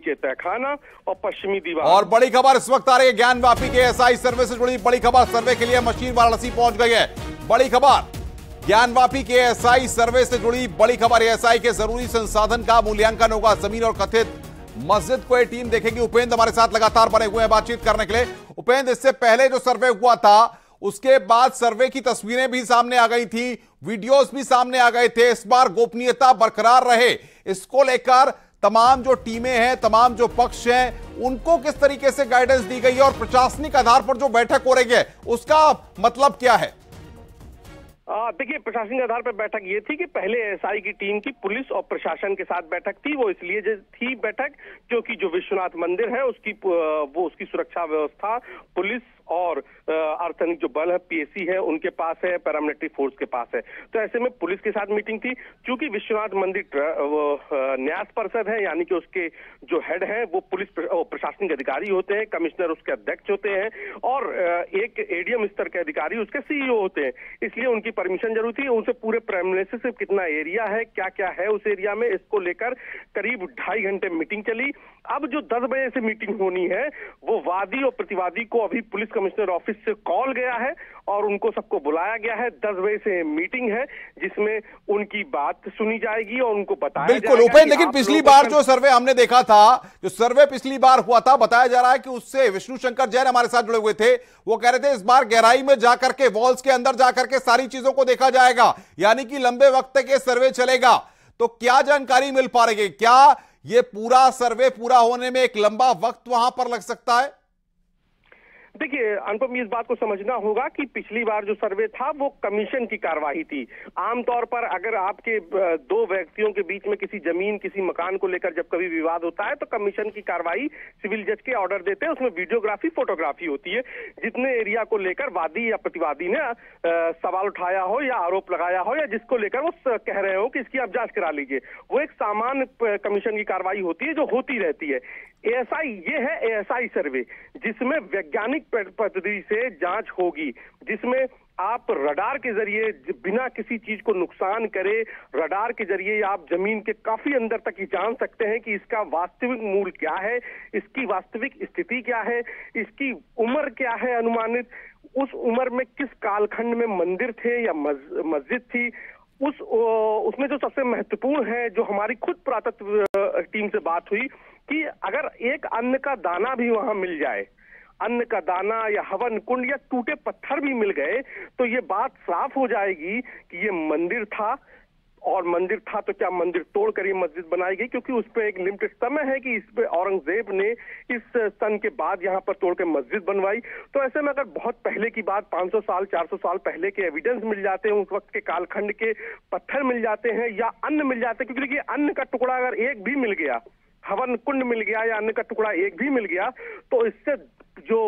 तहखाना और पश्चिमी दीवार। और बड़ी खबर इस वक्त आ रही है ज्ञानवापी के एसआई सर्वे से जुड़ी बड़ी खबर। सर्वे के लिए मशीन वाराणसी पहुंच गई है। बड़ी खबर ज्ञानवापी के एसआई सर्वे से जुड़ी बड़ी खबर। एसआई के जरूरी संसाधन का मूल्यांकन होगा। जमीन और कथित मस्जिद को ये टीम देखेगी। उपेंद्र हमारे साथ लगातार बने हुए हैं बातचीत करने के लिए। उपेंद्र, इससे पहले जो सर्वे हुआ था उसके बाद सर्वे की तस्वीरें भी सामने आ गई थी, वीडियोस भी सामने आ गए थे। इस बार गोपनीयता बरकरार रहे, इसको लेकर तमाम जो टीमें हैं, तमाम जो पक्ष हैं, उनको किस तरीके से गाइडेंस दी गई है और प्रशासनिक आधार पर जो बैठक हो रही है उसका मतलब क्या है? देखिए, प्रशासनिक आधार पर बैठक ये थी कि पहले एसआई की टीम की पुलिस और प्रशासन के साथ बैठक थी। वो इसलिए थी बैठक क्योंकि जो विश्वनाथ मंदिर है उसकी सुरक्षा व्यवस्था पुलिस और अर्धसैनिक जो बल है, पीएसी है, उनके पास है, पैरामिलिट्री फोर्स के पास है। तो ऐसे में पुलिस के साथ मीटिंग थी। क्योंकि विश्वनाथ मंदिर न्यास परिषद है, यानी कि उसके जो हेड है वो पुलिस प्रशासनिक अधिकारी होते हैं, कमिश्नर उसके अध्यक्ष होते हैं और एक एडीएम स्तर के अधिकारी उसके सीईओ होते हैं। इसलिए उनकी परमिशन जरूरी थी। उनसे पूरे प्रेमिसेस से कितना एरिया है, क्या क्या है उस एरिया में, इसको लेकर करीब 2.5 घंटे मीटिंग चली। अब जो 10 बजे से मीटिंग होनी है वो वादी और प्रतिवादी को अभी पुलिस कमिश्नर ऑफिस से कॉल गया है और उनको सबको बुलाया गया है। 10 बजे से मीटिंग है जिसमें उनकी बात सुनी जाएगी और उनको बताया जाएगा। बिल्कुल उपेंद्र, लेकिन पिछली बार जो सर्वे हमने देखा था, जो सर्वे पिछली बार हुआ था, बताया जा रहा है कि उससे विष्णु शंकर जैन हमारे साथ जुड़े हुए थे। वो कह रहे थे इस बार गहराई में जाकर के, वॉल्स के अंदर जाकर के सारी चीजों को देखा जाएगा, यानी कि लंबे वक्त तक ये सर्वे चलेगा। तो क्या जानकारी मिल पा रही है? क्या ये पूरा सर्वे पूरा होने में एक लंबा वक्त वहां पर लग सकता है? देखिए अनुपम, इस बात को समझना होगा कि पिछली बार जो सर्वे था वो कमीशन की कार्रवाई थी। आमतौर पर अगर आपके दो व्यक्तियों के बीच में किसी जमीन, किसी मकान को लेकर जब कभी विवाद होता है तो कमीशन की कार्रवाई सिविल जज के ऑर्डर देते हैं। उसमें वीडियोग्राफी, फोटोग्राफी होती है। जितने एरिया को लेकर वादी या प्रतिवादी ने सवाल उठाया हो या आरोप लगाया हो या जिसको लेकर वो कह रहे हो कि इसकी आप जांच करा लीजिए, वो एक सामान्य कमीशन की कार्रवाई होती है जो होती रहती है। एएसआई ये है एएसआई सर्वे, जिसमें वैज्ञानिक पद्धति से जांच होगी, जिसमें आप रडार के जरिए बिना किसी चीज को नुकसान करे, रडार के जरिए आप जमीन के काफी अंदर तक ही जान सकते हैं कि इसका वास्तविक मूल क्या है, इसकी वास्तविक स्थिति क्या है, इसकी उम्र क्या है अनुमानित, उस उम्र में किस कालखंड में मंदिर थे या मस्जिद थी। उसमें जो सबसे महत्वपूर्ण है, जो हमारी खुद पुरातत्व टीम से बात हुई, कि अगर एक अन्न का दाना भी वहां मिल जाए, अन्न का दाना या हवन कुंड या टूटे पत्थर भी मिल गए, तो ये बात साफ हो जाएगी कि ये मंदिर था। और मंदिर था तो क्या मंदिर तोड़कर ये मस्जिद बनाई गई? क्योंकि उस पर एक लिमिटेड समय है कि इस पे औरंगजेब ने इस सन के बाद यहाँ पर तोड़कर मस्जिद बनवाई। तो ऐसे में अगर बहुत पहले की बात, 500 साल 400 साल पहले के एविडेंस मिल जाते हैं, उस वक्त के कालखंड के पत्थर मिल जाते हैं या अन्न मिल जाते हैं, क्योंकि देखिए अन्न का टुकड़ा अगर एक भी मिल गया, हवन कुंड मिल गया या अन्न का टुकड़ा एक भी मिल गया, तो इससे जो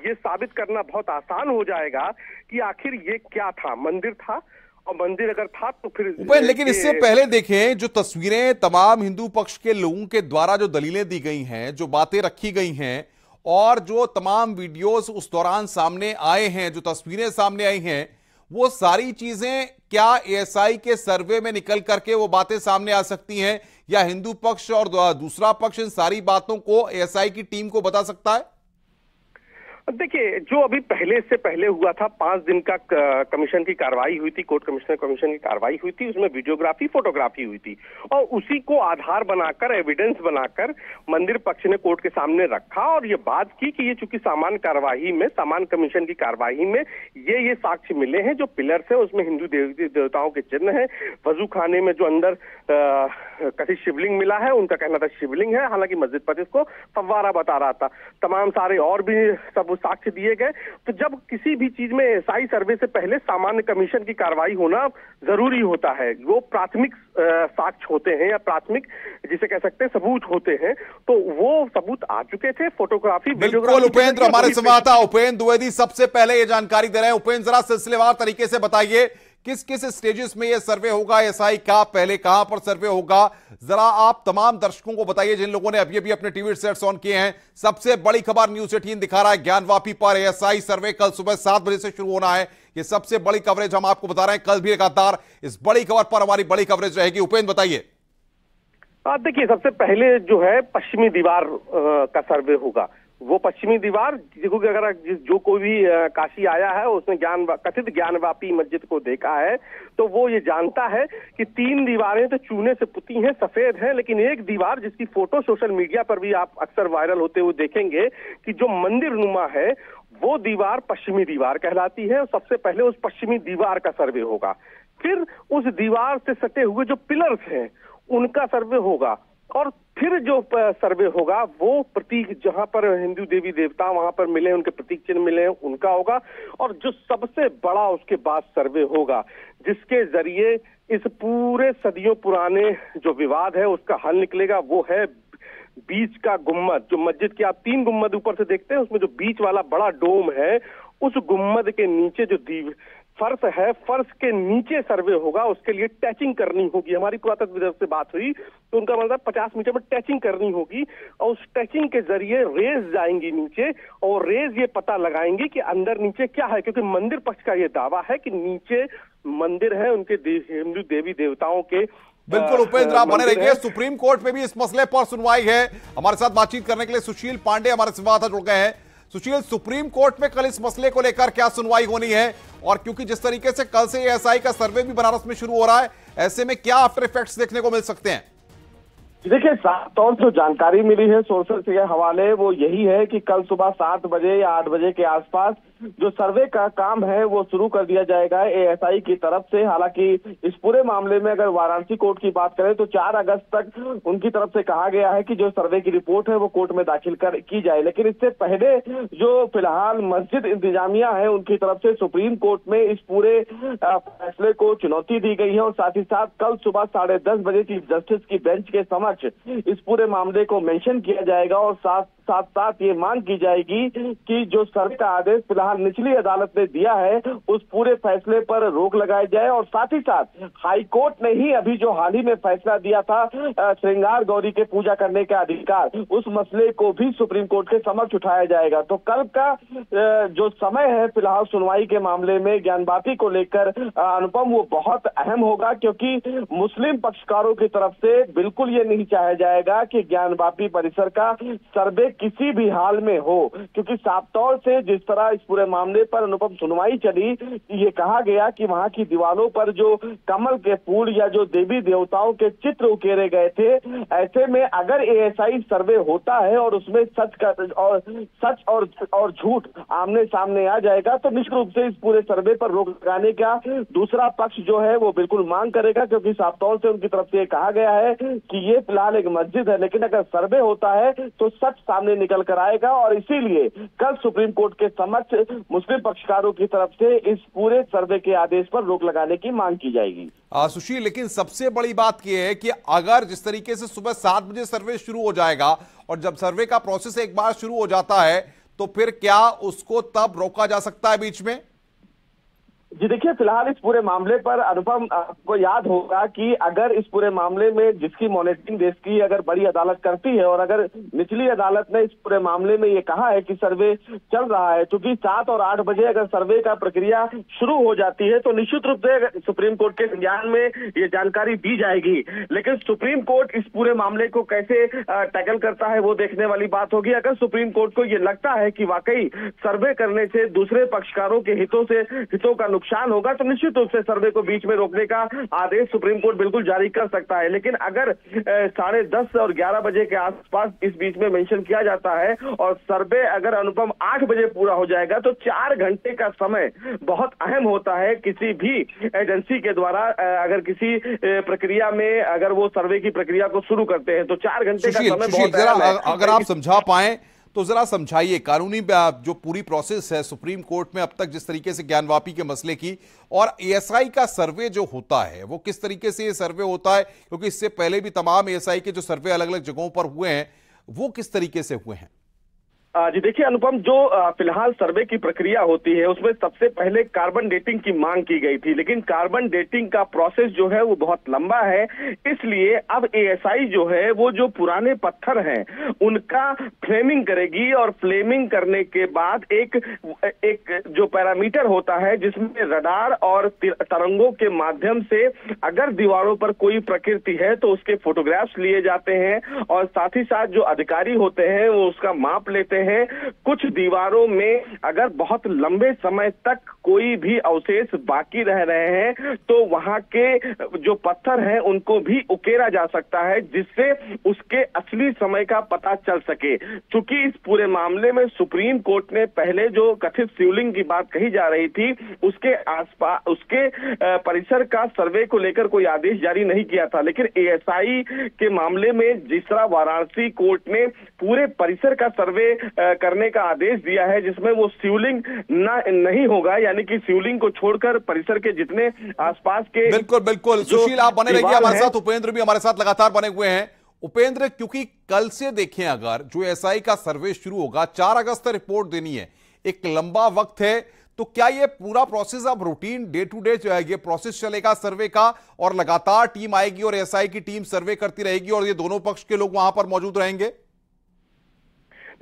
ये साबित करना बहुत आसान हो जाएगा कि आखिर ये क्या था, मंदिर था। और मंदिर अगर था तो फिर लेकिन इससे पहले देखें जो तस्वीरें तमाम हिंदू पक्ष के लोगों के द्वारा जो दलीलें दी गई हैं, जो बातें रखी गई हैं और जो तमाम वीडियोस उस दौरान सामने आए हैं, जो तस्वीरें सामने आई हैं, वो सारी चीजें क्या एएसआई के सर्वे में निकल करके वो बातें सामने आ सकती हैं, या हिंदू पक्ष और दूसरा पक्ष इन सारी बातों को एएसआई की टीम को बता सकता है? देखिए, जो अभी पहले से पहले हुआ था, 5 दिन का कमीशन की कार्रवाई हुई थी, कोर्ट कमिश्नर कमीशन की कार्रवाई हुई थी, उसमें वीडियोग्राफी, फोटोग्राफी हुई थी और उसी को आधार बनाकर, एविडेंस बनाकर मंदिर पक्ष ने कोर्ट के सामने रखा और ये बात की कि ये चूंकि सामान्य कार्यवाही में, सामान्य कमीशन की कार्यवाही में ये साक्ष्य मिले हैं, जो पिलर्स है उसमें हिंदू देवताओं के चिन्ह है, वजू खाने में जो अंदर कथित शिवलिंग मिला है, उनका कहना था शिवलिंग है, हालांकि मस्जिद पर इसको फव्वारा बता रहा था, तमाम सारे और भी सब साक्ष्य दिए गए। तो जब किसी भी चीज में एएसआई सर्वे से पहले सामान्य कमीशन की कार्रवाई होना जरूरी होता है, वो प्राथमिक साक्ष्य होते हैं या प्राथमिक जिसे कह सकते हैं सबूत होते हैं, तो वो सबूत आ चुके थे। फोटोग्राफी, बिल्कुल उपेंद्र, हमारे संवाददाता उपेंद्र द्विवेदी सबसे पहले ये जानकारी दे रहे हैं। उपेंद्र, जरा सिलसिलेवार तरीके से बताइए किस किस स्टेजेस में ये सर्वे होगा, एएसआई का पहले कहां पर सर्वे होगा, जरा आप तमाम दर्शकों को बताइए जिन लोगों ने अभी अभी अपने टीवी सेट्स ऑन किए हैं। सबसे बड़ी खबर न्यूज़ 18 दिखा रहा है, ज्ञानवापी पर एएसआई सर्वे कल सुबह 7 बजे से शुरू होना है। ये सबसे बड़ी कवरेज हम आपको बता रहे हैं, कल भी लगातार इस बड़ी खबर पर हमारी बड़ी कवरेज रहेगी। उपेंद्र बताइए। देखिए, सबसे पहले जो है पश्चिमी दीवार का सर्वे होगा। वो पश्चिमी दीवार देखो कि अगर जो कोई भी काशी आया है उसने कथित ज्ञानवापी मस्जिद को देखा है तो वो ये जानता है कि 3 दीवारें तो चूने से पुती हैं, सफेद हैं, लेकिन एक दीवार जिसकी फोटो सोशल मीडिया पर भी आप अक्सर वायरल होते हुए देखेंगे कि जो मंदिर नुमा है वो दीवार पश्चिमी दीवार कहलाती है। सबसे पहले उस पश्चिमी दीवार का सर्वे होगा, फिर उस दीवार से सटे हुए जो पिलर्स हैं उनका सर्वे होगा, और फिर जो सर्वे होगा वो प्रतीक जहां पर हिंदू देवी देवता वहां पर मिले, उनके प्रतीक चिन्ह मिले, उनका होगा। और जो सबसे बड़ा उसके बाद सर्वे होगा जिसके जरिए इस पूरे सदियों पुराने जो विवाद है उसका हल निकलेगा, वो है बीच का गुम्मद। जो मस्जिद के आप 3 गुम्मद ऊपर से देखते हैं उसमें जो बीच वाला बड़ा डोम है, उस गुम्मद के नीचे जो फर्श है, फर्श के नीचे सर्वे होगा। उसके लिए टैचिंग करनी होगी। हमारी पुरातत्व विभाग से बात हुई तो उनका मतलब 50 मीटर में टैचिंग करनी होगी, और उस टैचिंग के जरिए रेज जाएंगी नीचे, और रेज ये पता लगाएंगी कि अंदर नीचे क्या है, क्योंकि मंदिर पक्ष का ये दावा है कि नीचे मंदिर है उनके हिंदू देवी देवताओं के। बिल्कुल उपेंद्र, आप बने रहिए। सुप्रीम कोर्ट में भी इस मसले पर सुनवाई है। हमारे साथ बातचीत करने के लिए सुशील पांडे हमारे संवाददाता जुड़ गए हैं। सुशील, सुप्रीम कोर्ट में कल इस मसले को लेकर क्या सुनवाई होनी है, और क्योंकि जिस तरीके से कल से एएसआई का सर्वे भी बनारस में शुरू हो रहा है, ऐसे में क्या आफ्टर इफेक्ट्स देखने को मिल सकते हैं? देखिए, साफ तौर जो जानकारी मिली है सोर्सेस के हवाले वो यही है कि कल सुबह 7 बजे या 8 बजे के आसपास जो सर्वे का काम है वो शुरू कर दिया जाएगा एएसआई की तरफ से। हालांकि इस पूरे मामले में अगर वाराणसी कोर्ट की बात करें तो 4 अगस्त तक उनकी तरफ से कहा गया है कि जो सर्वे की रिपोर्ट है वो कोर्ट में दाखिल की जाए। लेकिन इससे पहले जो फिलहाल मस्जिद इंतजामिया है उनकी तरफ से सुप्रीम कोर्ट में इस पूरे फैसले को चुनौती दी गई है, और साथ ही साथ कल सुबह 10:30 बजे चीफ जस्टिस की बेंच के समक्ष इस पूरे मामले को मेंशन किया जाएगा, और साथ ये मांग की जाएगी कि जो सर्वे का आदेश फिलहाल निचली अदालत ने दिया है उस पूरे फैसले पर रोक लगाई जाए। और साथ ही साथ हाई कोर्ट ने ही अभी जो हाल ही में फैसला दिया था श्रृंगार गौरी के पूजा करने का अधिकार, उस मसले को भी सुप्रीम कोर्ट के समक्ष उठाया जाएगा। तो कल का जो समय है फिलहाल सुनवाई के मामले में ज्ञानवापी को लेकर अनुपम, वो बहुत अहम होगा, क्योंकि मुस्लिम पक्षकारों की तरफ से बिल्कुल ये नहीं चाहा जाएगा कि ज्ञानवापी परिसर का सर्वे किसी भी हाल में हो, क्योंकि साफ तौर से जिस तरह इस पूरे मामले पर अनुपम सुनवाई चली, ये कहा गया कि वहां की दीवारों पर जो कमल के फूल या जो देवी देवताओं के चित्र उकेरे गए थे, ऐसे में अगर एएसआई सर्वे होता है और उसमें सच और झूठ आमने सामने आ जाएगा तो निश्चित रूप से इस पूरे सर्वे पर रोक लगाने का दूसरा पक्ष जो है वो बिल्कुल मांग करेगा, क्योंकि साफ तौर से उनकी तरफ से कहा गया है कि ये फिलहाल एक मस्जिद है, लेकिन अगर सर्वे होता है तो सच सामने निकल कर आएगा। और इसीलिए कल सुप्रीम कोर्ट के समक्ष मुस्लिम पक्षकारों की तरफ से इस पूरे सर्वे के आदेश पर रोक लगाने की मांग की जाएगी। सुशील, लेकिन सबसे बड़ी बात यह है कि अगर जिस तरीके से सुबह 7 बजे सर्वे शुरू हो जाएगा, और जब सर्वे का प्रोसेस एक बार शुरू हो जाता है तो फिर क्या उसको तब रोका जा सकता है बीच में? जी देखिए, फिलहाल इस पूरे मामले पर अनुपम आपको याद होगा कि अगर इस पूरे मामले में जिसकी मॉनिटरिंग देश की अगर बड़ी अदालत करती है, और अगर निचली अदालत ने इस पूरे मामले में ये कहा है कि सर्वे चल रहा है, क्योंकि 7 और 8 बजे अगर सर्वे का प्रक्रिया शुरू हो जाती है तो निश्चित रूप से सुप्रीम कोर्ट के संज्ञान में ये जानकारी दी जाएगी। लेकिन सुप्रीम कोर्ट इस पूरे मामले को कैसे टैकल करता है वो देखने वाली बात होगी। अगर सुप्रीम कोर्ट को ये लगता है कि वाकई सर्वे करने से दूसरे पक्षकारों के हितों का नुकसान होगा तो निश्चित रूप से सर्वे को बीच में रोकने का आदेश सुप्रीम कोर्ट बिल्कुल जारी कर सकता है। लेकिन अगर 10:30 और 11 बजे के आसपास इस बीच में मेंशन किया जाता है और सर्वे अगर अनुपम 8 बजे पूरा हो जाएगा तो 4 घंटे का समय बहुत अहम होता है किसी भी एजेंसी के द्वारा। अगर किसी प्रक्रिया में अगर वो सर्वे की प्रक्रिया को शुरू करते हैं तो 4 घंटे का समय बहुत अहम है। अगर आप समझा पाए तो जरा समझाइए कानूनी जो पूरी प्रोसेस है सुप्रीम कोर्ट में अब तक जिस तरीके से ज्ञानवापी के मसले की, और एएसआई का सर्वे जो होता है वो किस तरीके से ये सर्वे होता है, क्योंकि इससे पहले भी तमाम एएसआई के जो सर्वे अलग अलग जगहों पर हुए हैं वो किस तरीके से हुए हैं? जी देखिए अनुपम, जो फिलहाल सर्वे की प्रक्रिया होती है उसमें सबसे पहले कार्बन डेटिंग की मांग की गई थी, लेकिन कार्बन डेटिंग का प्रोसेस जो है वो बहुत लंबा है। इसलिए अब एएसआई जो है वो जो पुराने पत्थर हैं उनका फ्लेमिंग करेगी, और फ्लेमिंग करने के बाद एक जो पैरामीटर होता है जिसमें रडार और तरंगों के माध्यम से अगर दीवारों पर कोई प्रकृति है तो उसके फोटोग्राफ्स लिए जाते हैं, और साथ ही साथ जो अधिकारी होते हैं वो उसका माप लेते हैं। कुछ दीवारों में अगर बहुत लंबे समय तक कोई भी अवशेष बाकी रह रहे हैं तो वहां के जो पत्थर हैं उनको भी उकेरा जा सकता है, जिससे उसके असली समय का पता चल सके। चूंकि इस पूरे मामले में सुप्रीम कोर्ट ने पहले जो कथित शिवलिंग की बात कही जा रही थी उसके आसपास उसके परिसर का सर्वे को लेकर कोई आदेश जारी नहीं किया था, लेकिन एएसआई के मामले में जिस तरह वाराणसी कोर्ट ने पूरे परिसर का सर्वे करने का आदेश दिया है जिसमें वो शिवलिंग नहीं होगा, यानी कि शिवलिंग को छोड़कर परिसर के जितने आसपास के। बिल्कुल बिल्कुल सुशील, आप बने रहिए हमारे साथ। उपेंद्र भी हमारे साथ लगातार बने हुए हैं। उपेंद्र, क्योंकि कल से देखें अगर जो एएसआई का सर्वे शुरू होगा, 4 अगस्त रिपोर्ट देनी है, एक लंबा वक्त है, तो क्या ये पूरा प्रोसेस अब रूटीन डे टू डे ये प्रोसेस चलेगा सर्वे का, और लगातार टीम आएगी और एएसआई की टीम सर्वे करती रहेगी और ये दोनों पक्ष के लोग वहां पर मौजूद रहेंगे?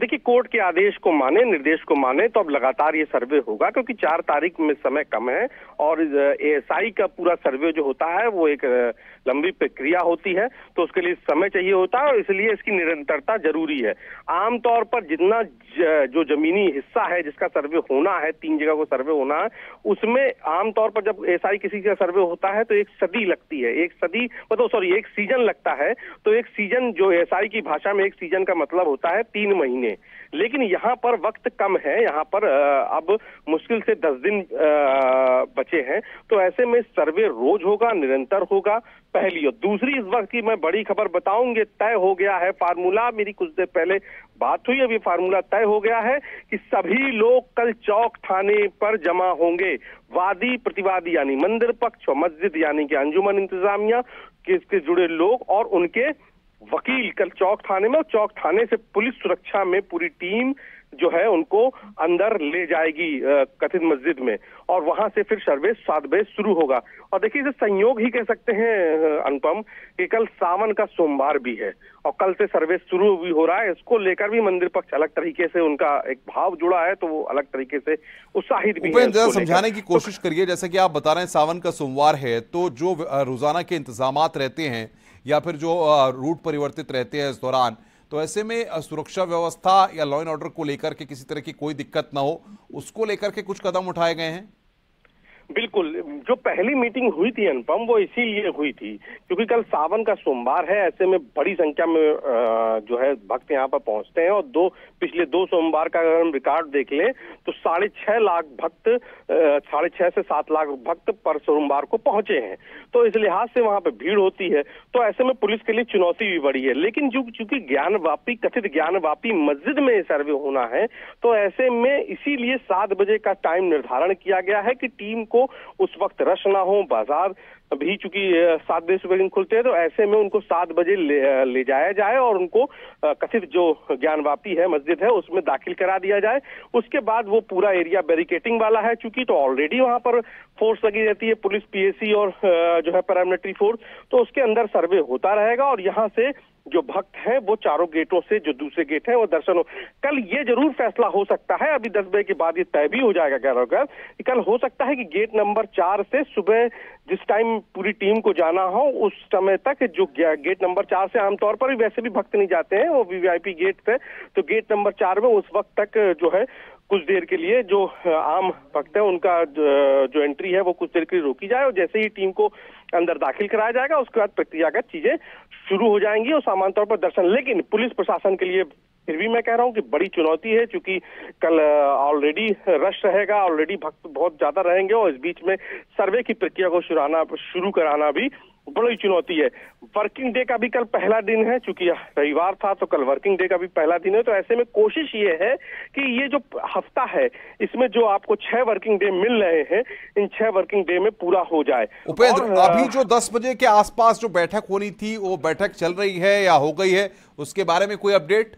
देखिए, कोर्ट के आदेश को माने, निर्देश को माने तो अब लगातार ये सर्वे होगा, क्योंकि 4 तारीख में समय कम है और एएसआई का पूरा सर्वे जो होता है वो एक लंबी प्रक्रिया होती है, तो उसके लिए समय चाहिए होता है और इसलिए इसकी निरंतरता जरूरी है। आमतौर पर जितना जो जमीनी हिस्सा है जिसका सर्वे होना है, 3 जगह को सर्वे होना है, उसमें आमतौर पर जब एएसआई किसी का सर्वे होता है तो एक सदी लगती है, एक सीजन लगता है। तो एक सीजन जो एएसआई की भाषा में एक सीजन का मतलब होता है 3 महीने, लेकिन यहाँ पर वक्त कम है, यहाँ पर अब मुश्किल से 10 दिन बचे हैं, तो ऐसे में सर्वे रोज होगा, निरंतर होगा, पहली। और दूसरी इस वक्त की मैं बड़ी खबर बताऊंगी, तय हो गया है फार्मूला, मेरी कुछ देर पहले बात हुई, अभी फार्मूला तय हो गया है कि सभी लोग कल चौक थाने पर जमा होंगे। वादी प्रतिवादी यानी मंदिर पक्ष और मस्जिद यानी कि अंजुमन इंतजामिया के जुड़े लोग और उनके वकील कल चौक थाने में, और चौक थाने से पुलिस सुरक्षा में पूरी टीम जो है उनको अंदर ले जाएगी कथित मस्जिद में, और वहां से फिर सर्वे 7 बजे शुरू होगा। और देखिए, इसे संयोग ही कह सकते हैं अनुपम कि कल सावन का सोमवार भी है और कल से सर्वे शुरू भी हो रहा है। इसको लेकर भी मंदिर पक्ष अलग तरीके से उनका एक भाव जुड़ा है, तो वो अलग तरीके से उत्साहित भी है। जरा समझाने की कोशिश करिए, जैसे कि आप बता रहे हैं सावन का सोमवार है, तो जो रोजाना के इंतजामात रहते हैं या फिर जो रूट परिवर्तित रहते हैं इस दौरान, तो ऐसे में सुरक्षा व्यवस्था या लॉ एंड ऑर्डर को लेकर के किसी तरह की कोई दिक्कत ना हो, उसको लेकर के कुछ कदम उठाए गए हैं? बिल्कुल, जो पहली मीटिंग हुई थी अनुपम, वो इसीलिए हुई थी क्योंकि कल सावन का सोमवार है, ऐसे में बड़ी संख्या में जो है भक्त यहाँ पर पहुंचते हैं, और पिछले 2 सोमवार का अगर हम रिकॉर्ड देख लें तो 6.5 लाख भक्त, 6.5 से 7 लाख भक्त पर सोमवार को पहुंचे हैं, तो इस लिहाज से वहां पर भीड़ होती है। तो ऐसे में पुलिस के लिए चुनौती भी बड़ी है, लेकिन चूंकि कथित ज्ञानवापी मस्जिद में सर्वे होना है, तो ऐसे में इसीलिए 7 बजे का टाइम निर्धारण किया गया है कि टीम को उस वक्त रश ना हो। बाजार भी चूंकि 7 बजे सुबह दिन खुलते हैं, तो ऐसे में उनको 7 बजे ले जाया जाए और उनको कथित जो ज्ञानवापी है मस्जिद है उसमें दाखिल करा दिया जाए। उसके बाद वो पूरा एरिया बैरिकेटिंग वाला है, चूंकि तो ऑलरेडी वहां पर फोर्स लगी रहती है, पुलिस, पीएसी और जो है पैरामिलिट्री फोर्स, तो उसके अंदर सर्वे होता रहेगा और यहाँ से जो भक्त हैं वो चारों गेटों से जो दूसरे गेट हैं वो दर्शन हो। कल ये जरूर फैसला हो सकता है, अभी 10 बजे के बाद ये तय भी हो जाएगा, कह रहा हूँ कल हो सकता है कि गेट नंबर 4 से सुबह जिस टाइम पूरी टीम को जाना हो उस समय तक, जो गेट नंबर 4 से आमतौर पर वैसे भी भक्त नहीं जाते हैं, वो वीवीआईपी गेट से, तो गेट नंबर 4 में उस वक्त तक जो है कुछ देर के लिए जो आम भक्त है उनका जो एंट्री है वो कुछ देर के लिए रोकी जाए, और जैसे ही टीम को अंदर दाखिल कराया जाएगा उसके बाद प्रक्रियागत चीजें शुरू हो जाएंगी और सामान्य तौर पर दर्शन। लेकिन पुलिस प्रशासन के लिए फिर भी मैं कह रहा हूं कि बड़ी चुनौती है, क्योंकि कल ऑलरेडी रश रहेगा, ऑलरेडी भक्त बहुत ज्यादा रहेंगे और इस बीच में सर्वे की प्रक्रिया को शुरू कराना भी बड़ी चुनौती है। वर्किंग डे का भी कल पहला दिन है, चूंकि रविवार था तो कल वर्किंग डे का भी पहला दिन है, तो ऐसे में कोशिश ये है कि ये जो हफ्ता है इसमें जो आपको 6 वर्किंग डे मिल रहे हैं, इन 6 वर्किंग डे में पूरा हो जाए। उपेंद्र, अभी जो 10 बजे के आसपास जो बैठक होनी थी वो बैठक चल रही है या हो गई है, उसके बारे में कोई अपडेट?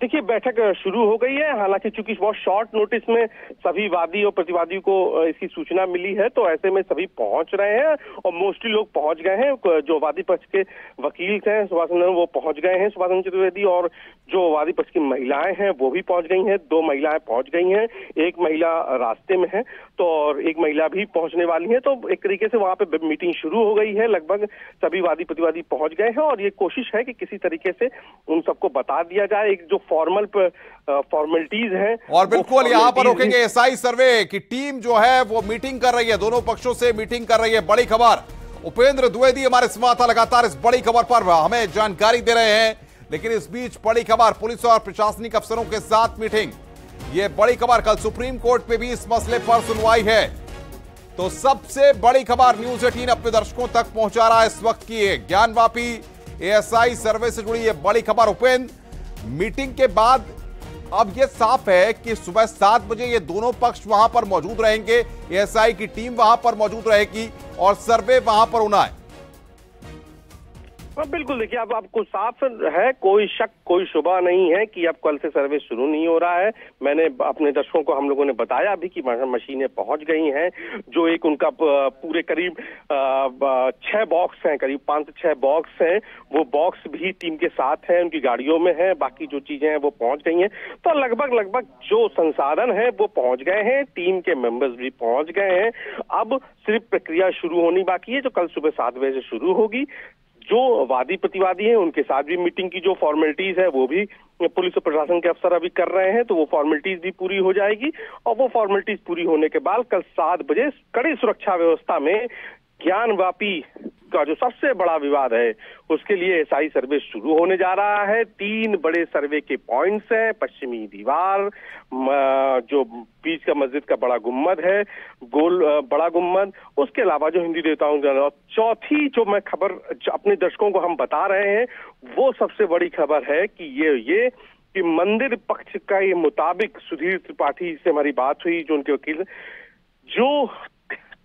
देखिए, बैठक शुरू हो गई है। हालांकि चूंकि बहुत शॉर्ट नोटिस में सभी वादी और प्रतिवादी को इसकी सूचना मिली है, तो ऐसे में सभी पहुंच रहे हैं और मोस्टली लोग पहुंच गए हैं। जो वादी पक्ष के वकील हैं सुभाष चंद्र, वो पहुंच गए हैं, सुभाष चंद्र चतुर्वेदी, और जो वादी पक्ष की महिलाएं हैं वो भी पहुंच गई हैं। 2 महिलाएं पहुंच गई हैं, एक महिला रास्ते में है, तो और एक महिला भी पहुंचने वाली है। तो एक तरीके से वहां पे मीटिंग शुरू हो गई है। लगभग सभी वादी प्रतिवादी पहुंच गए हैं और ये कोशिश है कि किसी तरीके से उन सबको बता दिया जाए। एक जो फॉर्मेलिटीज हैं, और बिल्कुल यहां पर रोकेंगे। एसआई सर्वे की टीम जो है वो मीटिंग कर रही है, दोनों पक्षों से मीटिंग कर रही है। बड़ी खबर, उपेंद्र द्विवेदी हमारे संवाददाता लगातार इस बड़ी खबर पर हमें जानकारी दे रहे हैं। लेकिन इस बीच बड़ी खबर, पुलिस और प्रशासनिक अफसरों के साथ मीटिंग, ये बड़ी खबर। कल सुप्रीम कोर्ट पे भी इस मसले पर सुनवाई है। तो सबसे बड़ी खबर न्यूज 18 अपने दर्शकों तक पहुंचा रहा है इस वक्त की ज्ञानवापी एएसआई सर्वे से जुड़ी ये बड़ी खबर। उपेंद्र, मीटिंग के बाद अब यह साफ है कि सुबह 7 बजे ये दोनों पक्ष वहां पर मौजूद रहेंगे, एएसआई की टीम वहां पर मौजूद रहेगी और सर्वे वहां पर होना है। बिल्कुल, देखिए अब आपको साफ है, कोई शक कोई शुबा नहीं है कि अब कल से सर्वे शुरू नहीं हो रहा है। मैंने अपने दर्शकों को, हम लोगों ने बताया भी कि मशीनें पहुंच गई हैं। जो एक उनका पूरे करीब 6 बॉक्स हैं, करीब 5 से 6 बॉक्स हैं, वो बॉक्स भी टीम के साथ हैं, उनकी गाड़ियों में है। बाकी जो चीजें हैं वो पहुंच गई हैं। तो लगभग जो संसाधन है वो पहुंच गए हैं, टीम के मेंबर्स भी पहुंच गए हैं। अब सिर्फ प्रक्रिया शुरू होनी बाकी है, जो कल सुबह 7 बजे से शुरू होगी। जो वादी प्रतिवादी हैं उनके साथ भी मीटिंग की जो फॉर्मेलिटीज है वो भी पुलिस और प्रशासन के अफसर अभी कर रहे हैं, तो वो फॉर्मेलिटीज भी पूरी हो जाएगी। और वो फॉर्मेलिटीज पूरी होने के बाद कल 7 बजे कड़ी सुरक्षा व्यवस्था में ज्ञानवापी का जो सबसे बड़ा विवाद है उसके लिए एसआई सर्वे शुरू होने जा रहा है। 3 बड़े सर्वे के पॉइंट्स हैं। पश्चिमी दीवार, जो बीच का मस्जिद का बड़ा गुम्मद है, बड़ा गुम्मद, उसके अलावा जो हिंदू देवताओं का, चौथी जो मैं खबर अपने दर्शकों को हम बता रहे हैं वो सबसे बड़ी खबर है कि ये कि मंदिर पक्ष का ये मुताबिक, सुधीर त्रिपाठी से हमारी बात हुई जो उनके वकील, जो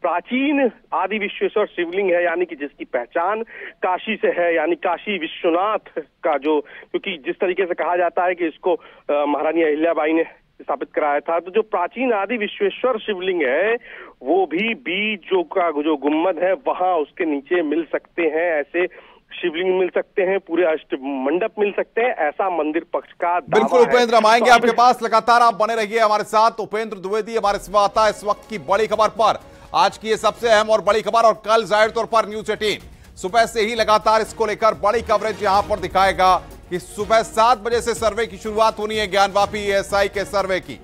प्राचीन आदि विश्वेश्वर शिवलिंग है, यानी कि जिसकी पहचान काशी से है, यानी काशी विश्वनाथ का, जो क्योंकि जिस तरीके से कहा जाता है कि इसको महारानी अहिल्याबाई ने स्थापित कराया था, तो जो प्राचीन आदि विश्वेश्वर शिवलिंग है वो भी बीच जो गुम्मद है वहां उसके नीचे मिल सकते हैं। ऐसे शिवलिंग मिल सकते हैं, पूरे अष्ट मंडप मिल सकते हैं, ऐसा मंदिर पक्ष का दावा। बिल्कुल उपेंद्र, हम आएंगे आपके पास, लगातार आप बने रहिए हमारे साथ। उपेंद्र द्विवेदी हमारे संवाददाता इस वक्त की बड़ी खबर पर, आज की ये सबसे अहम और बड़ी खबर। और कल जाहिर तौर पर न्यूज 18 सुबह से ही लगातार इसको लेकर बड़ी कवरेज यहां पर दिखाएगा कि सुबह 7 बजे से सर्वे की शुरुआत होनी है, ज्ञानवापी एएसआई के सर्वे की।